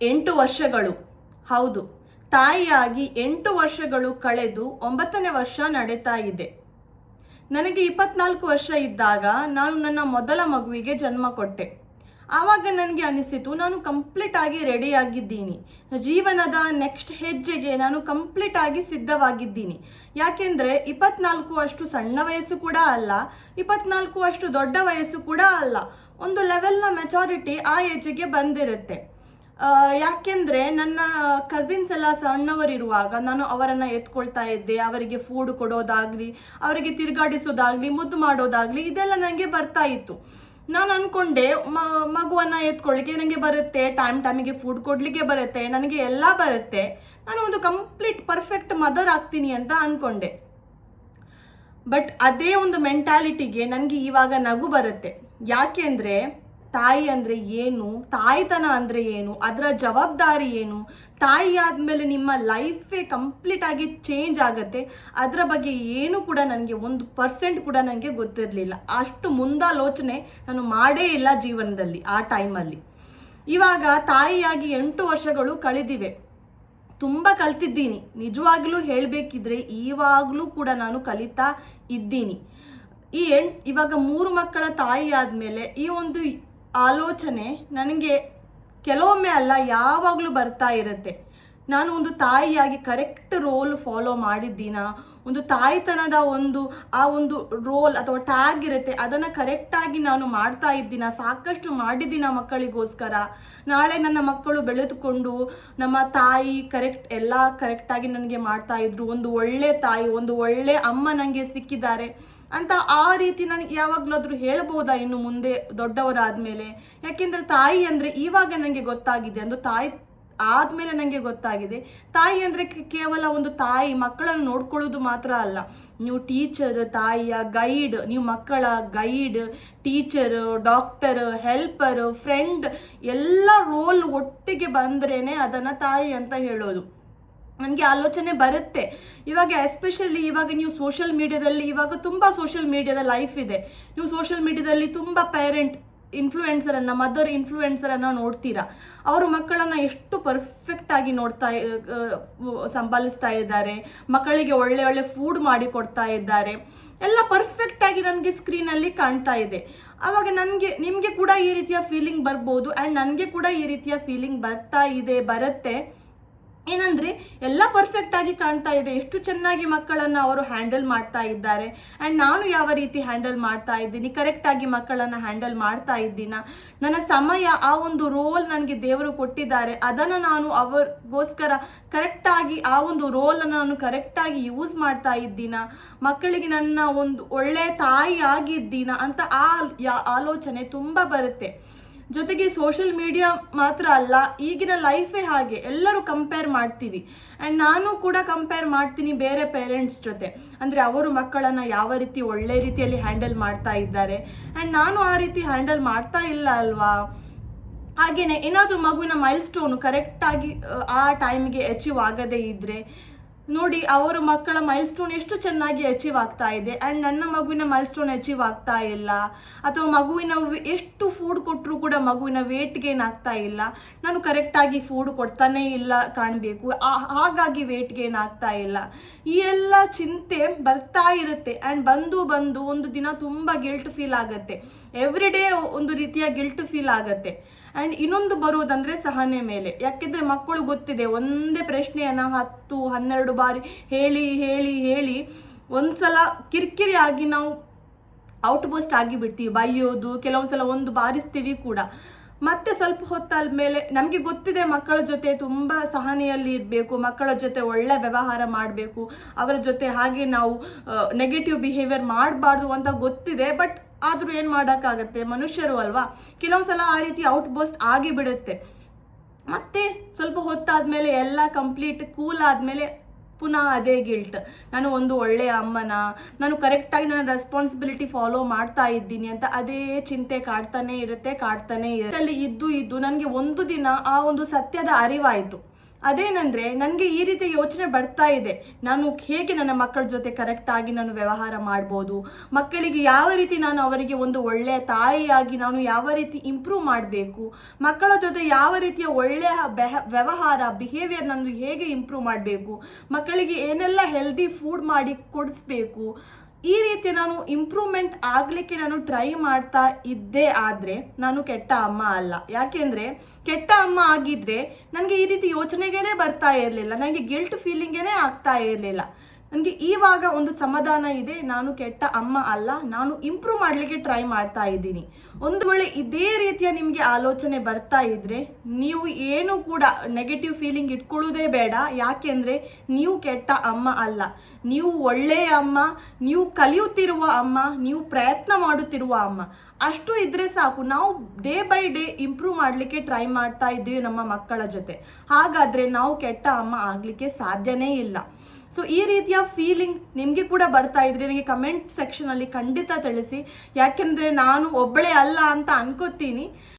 8 ವರ್ಷಗಳು. ಹೌದು, ತಾಯಿಯಾಗಿ 8 ವರ್ಷಗಳು ಕಳೆದು 9ನೇ ವರ್ಷ ನಡೀತಾ ಇದೆ. ನನಗೆ 24 ವರ್ಷ ಇದ್ದಾಗ ನಾನು ನನ್ನ ಮೊದಲ ಮಗುವಿಗೆ ಜನ್ಮ ಕೊಟ್ಟೆ. ಆವಾಗ ನನಗೆ ಅನಿಸಿತು, ನಾನು ಕಂಪ್ಲೀಟ್ ಆಗಿ ರೆಡಿ ಆಗಿದ್ದೀನಿ. ಜೀವನದ ನೆಕ್ಸ್ಟ್ ಹೆಜ್ಜೆಗೆ ನಾನು ಕಂಪ್ಲೀಟ್ ಆಗಿ ಸಿದ್ಧವಾಗಿದ್ದೀನಿ. ಯಾಕೆಂದರೆ 24 ಅಷ್ಟು ಸಣ್ಣ ವಯಸ್ಸು ಕೂಡ ಅಲ್ಲ, 24 ಅಷ್ಟು ದೊಡ್ಡ ವಯಸ್ಸು ಕೂಡ ಅಲ್ಲ. ಒಂದು ಲೆವೆಲ್ನ ಮೆಚಾರಿಟಿ ಆ ಏಜಿಗೆ ಬಂದಿರುತ್ತೆ. ಯಾಕೆಂದರೆ ನನ್ನ ಕಸಿನ್ಸ್ ಎಲ್ಲ ಸಣ್ಣವರಿರುವಾಗ ನಾನು ಅವರನ್ನು ಎತ್ಕೊಳ್ತಾ ಇದ್ದೆ. ಅವರಿಗೆ ಫುಡ್ ಕೊಡೋದಾಗಲಿ, ಅವರಿಗೆ ತಿರುಗಾಡಿಸೋದಾಗಲಿ, ಮುದ್ದು ಮಾಡೋದಾಗಲಿ, ಇದೆಲ್ಲ ನನಗೆ ಬರ್ತಾ ಇತ್ತು. ನಾನು ಅಂದ್ಕೊಂಡೆ ಮಗುವನ್ನು ಎತ್ಕೊಳ್ಳಿಕ್ಕೆ ನನಗೆ ಬರುತ್ತೆ, ಟೈಮಿಗೆ ಫುಡ್ ಕೊಡಲಿಕ್ಕೆ ಬರುತ್ತೆ, ನನಗೆ ಎಲ್ಲ ಬರುತ್ತೆ, ನಾನು ಒಂದು ಕಂಪ್ಲೀಟ್ ಪರ್ಫೆಕ್ಟ್ ಮದರ್ ಆಗ್ತೀನಿ ಅಂತ ಅಂದ್ಕೊಂಡೆ. ಬಟ್ ಅದೇ ಒಂದು ಮೆಂಟ್ಯಾಲಿಟಿಗೆ ನನಗೆ ಇವಾಗ ನಗು ಬರುತ್ತೆ. ಯಾಕೆಂದರೆ ತಾಯಿ ಅಂದರೆ ಏನು, ತಾಯ್ತನ ಅಂದರೆ ಏನು, ಅದರ ಜವಾಬ್ದಾರಿ ಏನು, ತಾಯಿ ಆದಮೇಲೆ ನಿಮ್ಮ ಲೈಫೇ ಕಂಪ್ಲೀಟಾಗಿ ಚೇಂಜ್ ಆಗುತ್ತೆ, ಅದರ ಬಗ್ಗೆ ಏನು ಕೂಡ ನನಗೆ 1% ಕೂಡ ನನಗೆ ಗೊತ್ತಿರಲಿಲ್ಲ. ಅಷ್ಟು ಮುಂದಾಲೋಚನೆ ನಾನು ಮಾಡೇ ಇಲ್ಲ ಜೀವನದಲ್ಲಿ ಆ ಟೈಮಲ್ಲಿ. ಇವಾಗ ತಾಯಿಯಾಗಿ 8 ವರ್ಷಗಳು ಕಳೆದಿವೆ. ತುಂಬ ಕಲ್ತಿದ್ದೀನಿ. ನಿಜವಾಗಲೂ ಹೇಳಬೇಕಿದ್ರೆ ಇವಾಗಲೂ ಕೂಡ ನಾನು ಕಲಿತಾ ಇದ್ದೀನಿ. ಇವಾಗ 3 ಮಕ್ಕಳ ತಾಯಿ ಆದಮೇಲೆ ಈ ಒಂದು ಆಲೋಚನೆ ನನಗೆ ಕೆಲವೊಮ್ಮೆ ಅಲ್ಲ, ಯಾವಾಗಲೂ ಬರ್ತಾ ಇರುತ್ತೆ. ನಾನು ಒಂದು ತಾಯಿಯಾಗಿ ಕರೆಕ್ಟ್ ರೋಲ್ ಫಾಲೋ ಮಾಡಿದ್ದೀನ, ಒಂದು ತಾಯ್ತನದ ಆ ಒಂದು ರೋಲ್ ಅಥವಾ ಟ್ಯಾಗ್ ಇರುತ್ತೆ, ಅದನ್ನು ಕರೆಕ್ಟಾಗಿ ನಾನು ಮಾಡ್ತಾ ಇದ್ದೀನ, ಸಾಕಷ್ಟು ಮಾಡಿದ್ದೀನ ಮಕ್ಕಳಿಗೋಸ್ಕರ. ನಾಳೆ ನನ್ನ ಮಕ್ಕಳು ಬೆಳೆದುಕೊಂಡು ನಮ್ಮ ತಾಯಿ ಎಲ್ಲ ಕರೆಕ್ಟಾಗಿ ನನಗೆ ಮಾಡ್ತಾ ಇದ್ರು, ಒಂದು ಒಳ್ಳೆ ತಾಯಿ, ಒಂದು ಒಳ್ಳೆ ಅಮ್ಮ ನನಗೆ ಸಿಕ್ಕಿದ್ದಾರೆ ಅಂತ ಆ ರೀತಿ ನಾನು ಯಾವಾಗಲಾದರೂ ಹೇಳ್ಬೋದಾ ಇನ್ನು ಮುಂದೆ ದೊಡ್ಡವರಾದಮೇಲೆ? ಯಾಕೆಂದರೆ ತಾಯಿ ಅಂದರೆ ಇವಾಗ ನನಗೆ ಗೊತ್ತಾಗಿದೆ, ಒಂದು ತಾಯಿ ಆದಮೇಲೆ ನನಗೆ ಗೊತ್ತಾಗಿದೆ, ತಾಯಿ ಅಂದರೆ ಕೇವಲ ಒಂದು ತಾಯಿ ಮಕ್ಕಳನ್ನು ನೋಡ್ಕೊಳ್ಳೋದು ಮಾತ್ರ ಅಲ್ಲ. ನೀವು ಟೀಚರ್, ತಾಯಿಯ ಗೈಡ್, ನೀವು ಮಕ್ಕಳ guide, teacher, doctor, helper, friend, ಎಲ್ಲ ರೋಲ್ ಒಟ್ಟಿಗೆ ಬಂದ್ರೇ ಅದನ್ನು ತಾಯಿ ಅಂತ ಹೇಳೋದು. ನನಗೆ ಆಲೋಚನೆ ಬರುತ್ತೆ ಇವಾಗ, ಎಸ್ಪೆಷಲಿ ಇವಾಗ ನೀವು ಸೋಷಿಯಲ್ ಮೀಡಿಯಾದಲ್ಲಿ, ಇವಾಗ ತುಂಬ ಸೋಷಿಯಲ್ ಮೀಡಿಯಾದ ಲೈಫ್ ಇದೆ. ನೀವು ಸೋಷಿಯಲ್ ಮೀಡಿಯಾದಲ್ಲಿ ತುಂಬ ಪೇರೆಂಟ್ ಇನ್ಫ್ಲೂಯೆನ್ಸರನ್ನು, ಮದರ್ ಇನ್ಫ್ಲೂಯೆನ್ಸರನ್ನು ನೋಡ್ತೀರಾ. ಅವರು ಮಕ್ಕಳನ್ನು ಎಷ್ಟು ಪರ್ಫೆಕ್ಟಾಗಿ ಸಂಭಾಲಿಸ್ತಾ ಇದ್ದಾರೆ, ಮಕ್ಕಳಿಗೆ ಒಳ್ಳೆ ಒಳ್ಳೆ ಫುಡ್ ಮಾಡಿ ಕೊಡ್ತಾ ಇದ್ದಾರೆ, ಎಲ್ಲ ಪರ್ಫೆಕ್ಟಾಗಿ ನನಗೆ ಸ್ಕ್ರೀನಲ್ಲಿ ಕಾಣ್ತಾ ಇದೆ. ಆವಾಗ ನಿಮಗೆ ಕೂಡ ಈ ರೀತಿಯ ಫೀಲಿಂಗ್ ಬರ್ಬೋದು, ಆ್ಯಂಡ್ ನನಗೆ ಕೂಡ ಈ ರೀತಿಯ ಫೀಲಿಂಗ್ ಬರುತ್ತೆ. ಏನಂದರೆ ಎಲ್ಲ ಪರ್ಫೆಕ್ಟಾಗಿ ಕಾಣ್ತಾ ಇದೆ, ಎಷ್ಟು ಚೆನ್ನಾಗಿ ಮಕ್ಕಳನ್ನು ಅವರು ಹ್ಯಾಂಡಲ್ ಮಾಡ್ತಾ ಇದ್ದಾರೆ, ಆ್ಯಂಡ್ ನಾನು ಯಾವ ರೀತಿ ಹ್ಯಾಂಡಲ್ ಮಾಡ್ತಾ ಇದ್ದೀನಿ, ಕರೆಕ್ಟಾಗಿ ಮಕ್ಕಳನ್ನು ಹ್ಯಾಂಡಲ್ ಮಾಡ್ತಾ ಇದ್ದೀನ, ನನ್ನ ಸಮಯ, ಆ ಒಂದು ರೋಲ್ ನನಗೆ ದೇವರು ಕೊಟ್ಟಿದ್ದಾರೆ, ಅದನ್ನು ನಾನು ಅವರಿಗೋಸ್ಕರ ಕರೆಕ್ಟಾಗಿ ಆ ಒಂದು ರೋಲನ್ನು ನಾನು ಕರೆಕ್ಟಾಗಿ ಯೂಸ್ ಮಾಡ್ತಾ ಇದ್ದೀನ, ಮಕ್ಕಳಿಗೆ ನನ್ನ ಒಂದು ಒಳ್ಳೆಯ ತಾಯಿ ಆಗಿದ್ದೀನ ಅಂತ ಆಲೋಚನೆ ತುಂಬ ಬರುತ್ತೆ. ಜೊತೆಗೆ ಸೋಷಿಯಲ್ ಮೀಡಿಯಾ ಮಾತ್ರ ಅಲ್ಲ, ಈಗಿನ ಲೈಫೇ ಹಾಗೆ, ಎಲ್ಲರೂ ಕಂಪೇರ್ ಮಾಡ್ತೀವಿ. ಆ್ಯಂಡ್ ನಾನು ಕೂಡ ಕಂಪೇರ್ ಮಾಡ್ತೀನಿ ಬೇರೆ ಪೇರೆಂಟ್ಸ್ ಜೊತೆ. ಅಂದರೆ ಅವರು ಮಕ್ಕಳನ್ನು ಯಾವ ರೀತಿ ಒಳ್ಳೆ ರೀತಿಯಲ್ಲಿ ಹ್ಯಾಂಡಲ್ ಮಾಡ್ತಾ ಇದ್ದಾರೆ, ಆ್ಯಂಡ್ ನಾನು ಆ ರೀತಿ ಹ್ಯಾಂಡಲ್ ಮಾಡ್ತಾ ಇಲ್ಲ ಅಲ್ವಾ. ಹಾಗೆಯೇ ಏನಾದರೂ ಮಗುವಿನ ಮೈಲ್ಸ್ಟೋನು ಕರೆಕ್ಟಾಗಿ ಆ ಟೈಮಿಗೆ ಅಚೀವ್ ಆಗದೇ ಇದ್ದರೆ ನೋಡಿ, ಅವರ ಮಕ್ಕಳ ಮೈಲ್ಸ್ಟೋನ್ ಎಷ್ಟು ಚೆನ್ನಾಗಿ ಅಚೀವ್ ಆಗ್ತಾ ಇದೆ, ಆ್ಯಂಡ್ ನನ್ನ ಮಗುವಿನ ಮೈಲ್ಸ್ಟೋನ್ ಅಚೀವ್ ಆಗ್ತಾ ಇಲ್ಲ, ಅಥವಾ ಮಗುವಿನ ಎಷ್ಟು ಫುಡ್ ಕೊಟ್ಟರೂ ಕೂಡ ಮಗುವಿನ ವೇಟ್ ಗೇನ್ ಆಗ್ತಾ ಇಲ್ಲ, ನಾನು ಕರೆಕ್ಟಾಗಿ ಫುಡ್ ಕೊಡ್ತಾನೇ ಇಲ್ಲ ಕಾಣಬೇಕು, ಹಾಗಾಗಿ ವೇಟ್ ಗೇನ್ ಆಗ್ತಾ ಇಲ್ಲ. ಈ ಎಲ್ಲ ಚಿಂತೆ ಬರ್ತಾ ಇರುತ್ತೆ, ಆ್ಯಂಡ್ ಬಂದು ಒಂದು ದಿನ ತುಂಬ ಗಿಲ್ಟ್ ಫೀಲ್ ಆಗುತ್ತೆ, ಎವ್ರಿ ಡೇ ಒಂದು ರೀತಿಯ ಗಿಲ್ಟ್ ಫೀಲ್ ಆಗುತ್ತೆ. ಆ್ಯಂಡ್ ಇನ್ನೊಂದು ಬರೋದಂದರೆ ಸಹನೆ ಮೇಲೆ. ಯಾಕೆಂದರೆ ಮಕ್ಕಳು ಗೊತ್ತಿದೆ, ಒಂದೇ ಪ್ರಶ್ನೆಯನ್ನು 10-12 ಬಾರಿ ಹೇಳಿ ಒಂದ್ಸಲ ಕಿರಿಕಿರಿ ಆಗಿ ನಾವು ಔಟ್ಬಸ್ಟ್ ಆಗಿಬಿಡ್ತೀವಿ, ಬೈಯೋದು, ಕೆಲವೊಂದು ಸಲ ಒಂದು ಬಾರಿಸ್ತೀವಿ ಕೂಡ. ಮತ್ತೆ ಸ್ವಲ್ಪ ಹೊತ್ತಾದ ಮೇಲೆ ನಮಗೆ ಗೊತ್ತಿದೆ ಮಕ್ಕಳ ಜೊತೆ ತುಂಬ ಸಹನೆಯಲ್ಲಿ ಇರಬೇಕು, ಮಕ್ಕಳ ಜೊತೆ ಒಳ್ಳೆ ವ್ಯವಹಾರ ಮಾಡಬೇಕು, ಅವರ ಜೊತೆ ಹಾಗೆ ನಾವು ನೆಗೆಟಿವ್ ಬಿಹೇವಿಯರ್ ಮಾಡಬಾರ್ದು ಅಂತ ಗೊತ್ತಿದೆ. ಬಟ್ ಆದರೂ ಏನು ಮಾಡೋಕ್ಕಾಗತ್ತೆ, ಮನುಷ್ಯರು ಅಲ್ವಾ, ಕೆಲವೊಂದು ಸಲ ಆ ರೀತಿ ಔಟ್ಬಸ್ಟ್ ಆಗಿಬಿಡುತ್ತೆ. ಮತ್ತೆ ಸ್ವಲ್ಪ ಹೊತ್ತಾದಮೇಲೆ ಎಲ್ಲ ಕಂಪ್ಲೀಟ್ ಕೂಲ್ ಆದಮೇಲೆ ಪುನಃ ಅದೇ ಗಿಲ್ಟ್, ನಾನು ಒಂದು ಒಳ್ಳೆಯ ಅಮ್ಮನ, ನಾನು ಕರೆಕ್ಟಾಗಿ ನನ್ನ ರೆಸ್ಪಾನ್ಸಿಬಿಲಿಟಿ ಫಾಲೋ ಮಾಡ್ತಾ ಇದ್ದೀನಿ ಅಂತ ಅದೇ ಚಿಂತೆ ಕಾಡ್ತಾನೆ ಇರುತ್ತೆ. ಅಲ್ಲಿ ಇದ್ದು ನನಗೆ ಒಂದು ದಿನ ಆ ಒಂದು ಸತ್ಯದ ಅರಿವಾಯಿತು. ಅದೇನೆಂದರೆ ನನಗೆ ಈ ರೀತಿ ಯೋಚನೆ ಬರ್ತಾ ಇದೆ, ನಾನು ಹೇಗೆ ನನ್ನ ಮಕ್ಕಳ ಜೊತೆ ಕರೆಕ್ಟಾಗಿ ನಾನು ವ್ಯವಹಾರ ಮಾಡ್ಬೋದು, ಮಕ್ಕಳಿಗೆ ಯಾವ ರೀತಿ ನಾನು ಅವರಿಗೆ ಒಂದು ಒಳ್ಳೆಯ ತಾಯಿಯಾಗಿ ನಾನು ಯಾವ ರೀತಿ ಇಂಪ್ರೂವ್ ಮಾಡಬೇಕು, ಮಕ್ಕಳ ಜೊತೆ ಯಾವ ರೀತಿಯ ಒಳ್ಳೆಯ ವ್ಯವಹಾರ ಬಿಹೇವಿಯರ್ ನಾನು ಹೇಗೆ ಇಂಪ್ರೂವ್ ಮಾಡಬೇಕು, ಮಕ್ಕಳಿಗೆ ಏನೆಲ್ಲ ಹೆಲ್ದಿ ಫುಡ್ ಮಾಡಿ ಕೊಡಿಸ್ಬೇಕು, ಈ ರೀತಿ ನಾನು ಇಂಪ್ರೂವ್ಮೆಂಟ್ ಆಗಲಿಕ್ಕೆ ನಾನು ಟ್ರೈ ಮಾಡ್ತಾ ಇದ್ದೇ ಆದರೆ ನಾನು ಕೆಟ್ಟ ಅಮ್ಮ ಅಲ್ಲ. ಯಾಕೆಂದರೆ ಕೆಟ್ಟ ಅಮ್ಮ ಆಗಿದ್ದರೆ ನನಗೆ ಈ ರೀತಿ ಯೋಚನೆಗೇ ಬರ್ತಾ ಇರಲಿಲ್ಲ, ನನಗೆ ಗಿಲ್ಟ್ ಫೀಲಿಂಗೇ ಆಗ್ತಾ ಇರಲಿಲ್ಲ. ನನಗೆ ಇವಾಗ ಒಂದು ಸಮಾಧಾನ ಇದೆ, ನಾನು ಕೆಟ್ಟ ಅಮ್ಮ ಅಲ್ಲ, ನಾನು ಇಂಪ್ರೂವ್ ಮಾಡಲಿಕ್ಕೆ ಟ್ರೈ ಮಾಡ್ತಾ ಇದ್ದೀನಿ. ಒಂದು ವೇಳೆ ಇದೇ ರೀತಿಯ ನಿಮಗೆ ಆಲೋಚನೆ ಬರ್ತಾ ಇದ್ದರೆ ನೀವು ಏನು ಕೂಡ ನೆಗೆಟಿವ್ ಫೀಲಿಂಗ್ ಇಟ್ಕೊಳ್ಳೋದೇ ಬೇಡ. ಯಾಕೆಂದರೆ ನೀವು ಕೆಟ್ಟ ಅಮ್ಮ ಅಲ್ಲ, ನೀವು ಒಳ್ಳೆಯ ಅಮ್ಮ, ನೀವು ಕಲಿಯುತ್ತಿರುವ ಅಮ್ಮ, ನೀವು ಪ್ರಯತ್ನ ಮಾಡುತ್ತಿರುವ ಅಮ್ಮ. ಅಷ್ಟು ಇದ್ದರೆ ಸಾಕು. ನಾವು ಡೇ ಬೈ ಡೇ ಇಂಪ್ರೂವ್ ಮಾಡಲಿಕ್ಕೆ ಟ್ರೈ ಮಾಡ್ತಾ ಇದ್ದೀವಿ ನಮ್ಮ ಮಕ್ಕಳ ಜೊತೆ. ಹಾಗಾದರೆ ನಾವು ಕೆಟ್ಟ ಅಮ್ಮ ಆಗಲಿಕ್ಕೆ ಸಾಧ್ಯನೇ ಇಲ್ಲ. ಸೊ ಈ ರೀತಿಯ ಫೀಲಿಂಗ್ ನಿಮಗೆ ಕೂಡ ಬರ್ತಾ ಇದ್ರೆ ನನಗೆ ಕಮೆಂಟ್ ಸೆಕ್ಷನಲ್ಲಿ ಖಂಡಿತ ತಿಳಿಸಿ. ಯಾಕೆಂದರೆ ನಾನು ಒಬ್ಬಳೇ ಅಲ್ಲ ಅಂತ ಅನ್ಕೋತೀನಿ.